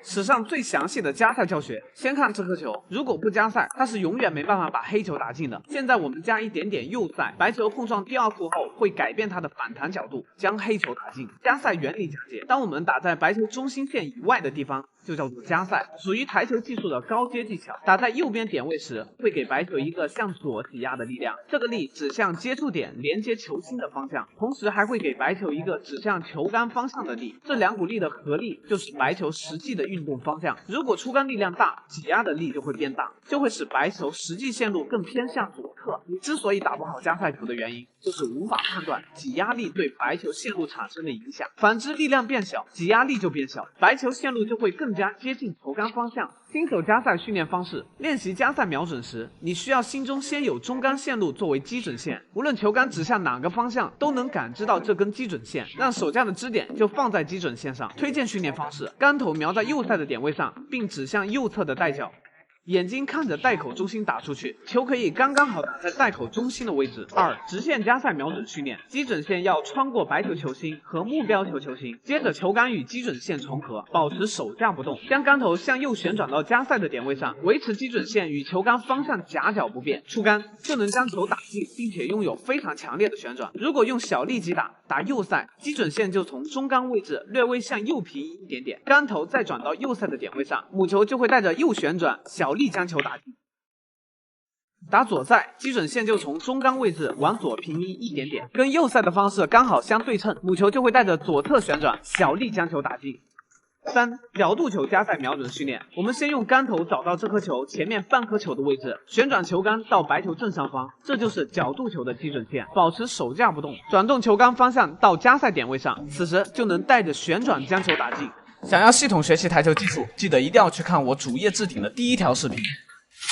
史上最详细的加赛教学。先看这颗球，如果不加赛，它是永远没办法把黑球打进的。现在我们加一点点右赛，白球碰撞第二库后会改变它的反弹角度，将黑球打进。加赛原理讲解：当我们打在白球中心线以外的地方，就叫做加赛，属于台球技术的高阶技巧。打在右边点位时，会给白球一个向左挤压的力量，这个力指向接触点连接球心的方向，同时还会给白球一个指向球杆方向的力。这两股力的合力就是白球实际的运动方向。如果出杆力量大，挤压的力就会变大，就会使白球实际线路更偏向左侧。你之所以打不好加赛球的原因，就是无法判断挤压力对白球线路产生的影响。反之，力量变小，挤压力就变小，白球线路就会更加接近球杆方向。新手加赛训练方式：练习加赛瞄准时，你需要心中先有中杆线路作为基准线，无论球杆指向哪个方向，都能感知到这根基准线，让手架的支点就放在基准线上。推荐训练方式：杆头瞄在右赛的点位上，并指向右侧的带角。眼睛看着带口中心打出去，球可以刚刚好打在带口中心的位置。2. 直线加赛瞄准训练，基准线要穿过白球球心和目标球球心，接着球杆与基准线重合，保持手架不动，将杆头向右旋转到加赛的点位上，维持基准线与球杆方向夹角不变，出杆就能将球打进，并且拥有非常强烈的旋转。如果用小力击打右赛，基准线就从中杆位置略微向右平移一点点，杆头再转到右赛的点位上，母球就会带着右旋转小力将球打进。打左赛，基准线就从中杆位置往左平移一点点，跟右赛的方式刚好相对称，母球就会带着左侧旋转小力将球打进。3. 角度球加赛瞄准训练，我们先用杆头找到这颗球前面半颗球的位置，旋转球杆到白球正上方，这就是角度球的基准线，保持手架不动，转动球杆方向到加赛点位上，此时就能带着旋转将球打进。想要系统学习台球技术，记得一定要去看我主页置顶的第1条视频。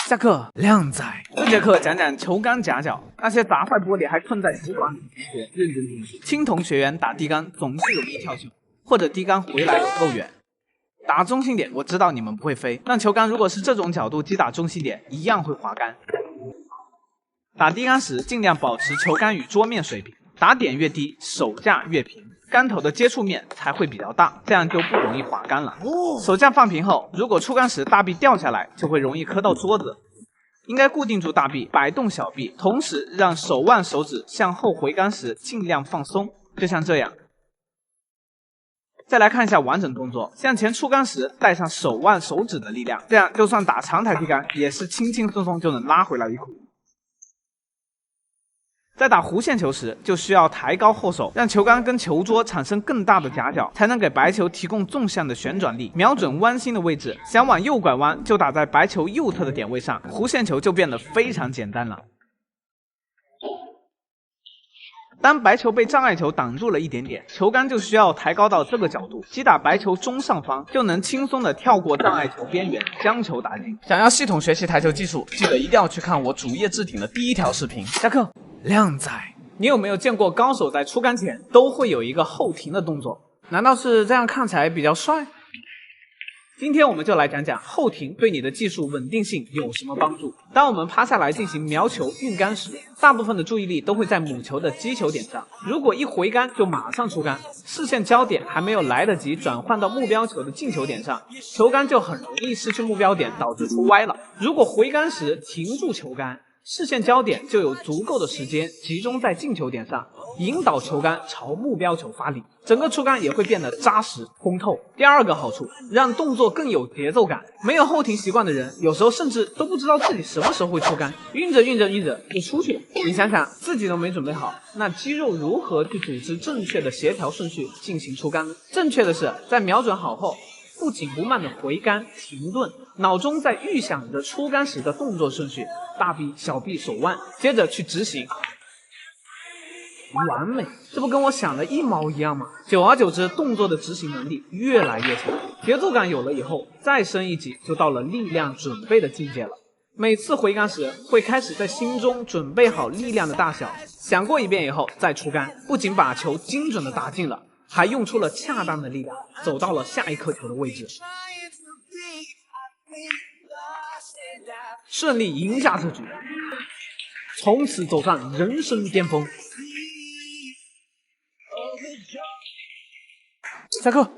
下课，靓仔。这节课讲讲球杆夹角，那些砸坏玻璃还困在球馆里的同学认真听。青铜学员打低杆总是容易跳球，或者低杆回来不够远。打中心点，我知道你们不会飞，但球杆如果是这种角度击打中心点，一样会滑杆。打低杆时，尽量保持球杆与桌面水平，打点越低，手架越平，杆头的接触面才会比较大，这样就不容易滑杆了。手架放平后，如果出杆时大臂掉下来，就会容易磕到桌子。应该固定住大臂，摆动小臂，同时让手腕手指向后回杆时尽量放松，就像这样。再来看一下完整动作，向前出杆时带上手腕手指的力量，这样就算打长台低杆也是轻轻松松就能拉回来一库。在打弧线球时，就需要抬高后手，让球杆跟球桌产生更大的夹角，才能给白球提供纵向的旋转力。瞄准弯心的位置，想往右拐弯，就打在白球右侧的点位上，弧线球就变得非常简单了。当白球被障碍球挡住了一点点，球杆就需要抬高到这个角度，击打白球中上方，就能轻松的跳过障碍球边缘，将球打进。想要系统学习台球技术，记得一定要去看我主页置顶的第1条视频。下课，靓仔。你有没有见过高手在出杆前都会有一个后停的动作？难道是这样看起来比较帅？今天我们就来讲讲后停对你的技术稳定性有什么帮助。当我们趴下来进行瞄球运杆时，大部分的注意力都会在母球的击球点上，如果一回杆就马上出杆，视线焦点还没有来得及转换到目标球的进球点上，球杆就很容易失去目标点，导致出歪了。如果回杆时停住球杆，视线焦点就有足够的时间集中在进球点上，引导球杆朝目标球发力，整个出杆也会变得扎实通透。第2个好处，让动作更有节奏感。没有后停习惯的人，有时候甚至都不知道自己什么时候会出杆，运着就出去了。你想想，自己都没准备好，那肌肉如何去组织正确的协调顺序进行出杆呢？正确的是，在瞄准好后，不紧不慢的回杆停顿，脑中在预想着出杆时的动作顺序，大臂、小臂、手腕，接着去执行。完美，这不跟我想的一毛一样吗？久而久之，动作的执行能力越来越强，节奏感有了以后，再升一级就到了力量准备的境界了。每次回杆时，会开始在心中准备好力量的大小，想过一遍以后再出杆，不仅把球精准的打进了，还用出了恰当的力量，走到了下一颗球的位置，顺利赢下这局，从此走上人生巅峰。下课。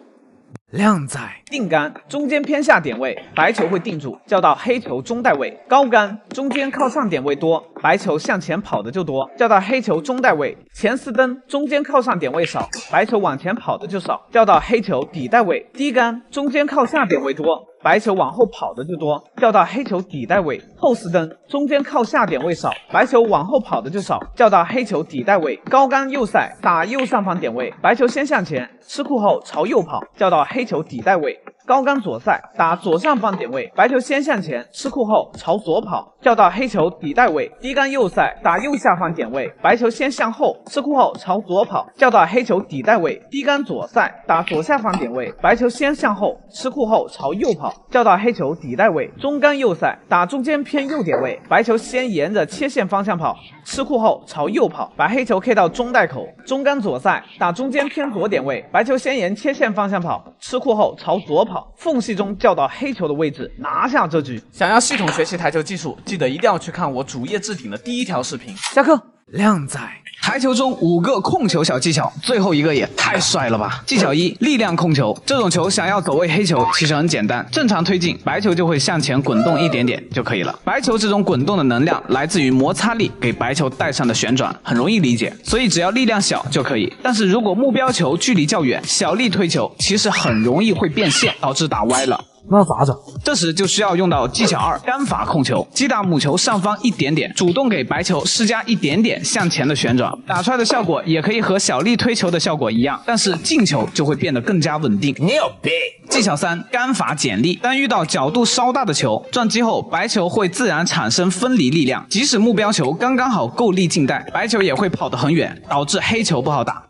靓仔。定杆，中间偏下点位，白球会定住，叫到黑球中带位。高杆，中间靠上点位多，白球向前跑的就多，叫到黑球中带位。前四灯，中间靠上点位少，白球往前跑的就少，叫到黑球底带位。低杆，中间靠下点位多，白球往后跑的就多，叫到黑球底带位。后四灯，中间靠下点位少，白球往后跑的就少，叫到黑球底带位。高杆右塞，打右上方点位，白球先向前，吃库后朝右跑，叫到黑球底带位。高杆左塞，打左上方点位，白球先向前，吃库后朝左跑，叫到黑球底带位。低杆右塞，打右下方点位，白球先向后，吃库后朝左跑，叫到黑球底带位。低杆左塞，打左下方点位，白球先向后，吃库后朝右跑，叫到黑球底带位。中杆右塞，打中间偏右点位，白球先沿着切线方向跑，吃库后朝右跑，把黑球 K 到中带口。中杆左塞，打中间偏左点位，白球先沿切线方向跑，吃库后朝左跑，缝隙中叫到黑球的位置，拿下这局。想要系统学习台球技术，记得一定要去看我主页置顶的第1条视频。下课。靓仔。台球中5个控球小技巧，最后一个也太帅了吧！技巧1：力量控球。这种球想要走位黑球，其实很简单，正常推进，白球就会向前滚动一点点就可以了。白球这种滚动的能量来自于摩擦力给白球带上的旋转，很容易理解，所以只要力量小就可以。但是如果目标球距离较远，小力推球其实很容易会变线，导致打歪了。那咋整？这时就需要用到技巧2：杆法控球。击打母球上方一点点，主动给白球施加一点点向前的旋转，打出来的效果也可以和小力推球的效果一样，但是进球就会变得更加稳定。牛逼！技巧3：杆法减力。当遇到角度稍大的球，撞击后白球会自然产生分离力量，即使目标球刚刚好够力进袋，白球也会跑得很远，导致黑球不好打。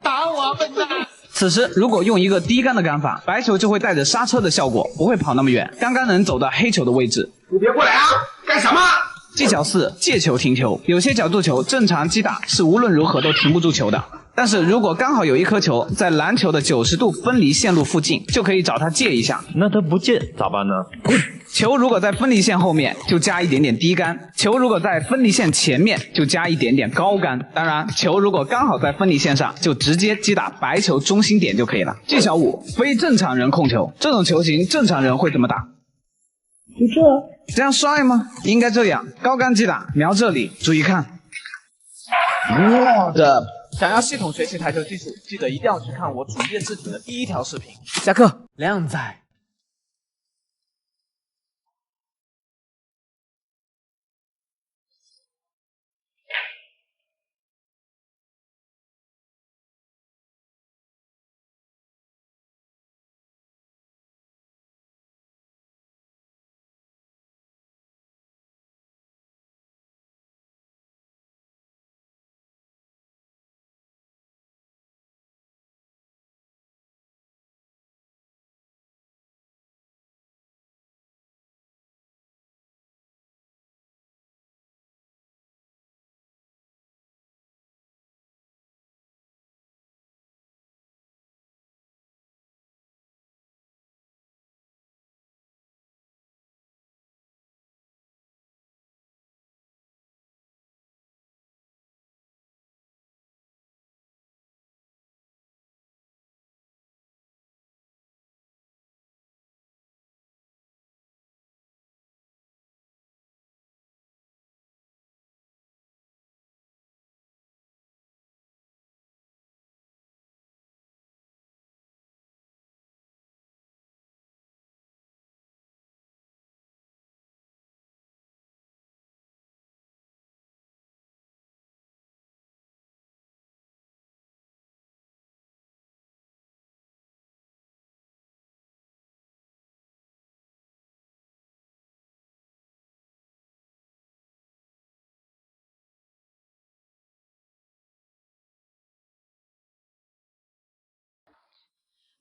打我笨蛋！此时如果用一个低杆的杆法，白球就会带着刹车的效果，不会跑那么远，刚刚能走到黑球的位置。你别过来啊！干什么？技巧4：借球停球。有些角度球正常击打是无论如何都停不住球的，但是如果刚好有一颗球在篮球的90度分离线路附近，就可以找他借一下。那他不借咋办呢？球如果在分离线后面，就加一点点低杆；球如果在分离线前面，就加一点点高杆。当然，球如果刚好在分离线上，就直接击打白球中心点就可以了。技巧5：非正常人控球。这种球型正常人会怎么打？就这样帅吗？应该这样，高杆击打，瞄这里，注意看。我的！想要系统学习台球技术，记得一定要去看我主页置顶的第1条视频。下课。靓仔。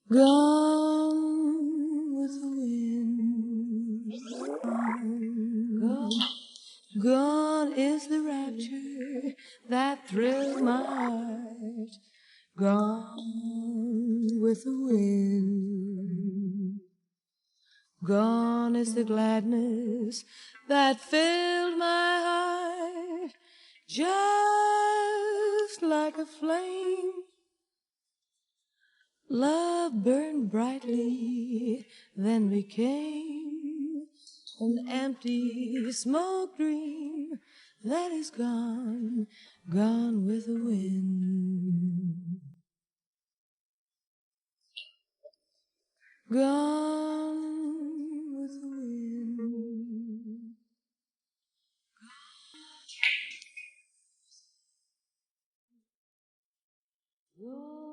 Gone with the wind. Gone is the rapture that thrilled my heart. Gone with the wind. Gone is the gladness that filled my heart. Just like a flame Love burned brightly, then became an empty smoke dream that is gone, gone with the wind. Gone with the wind. Gone.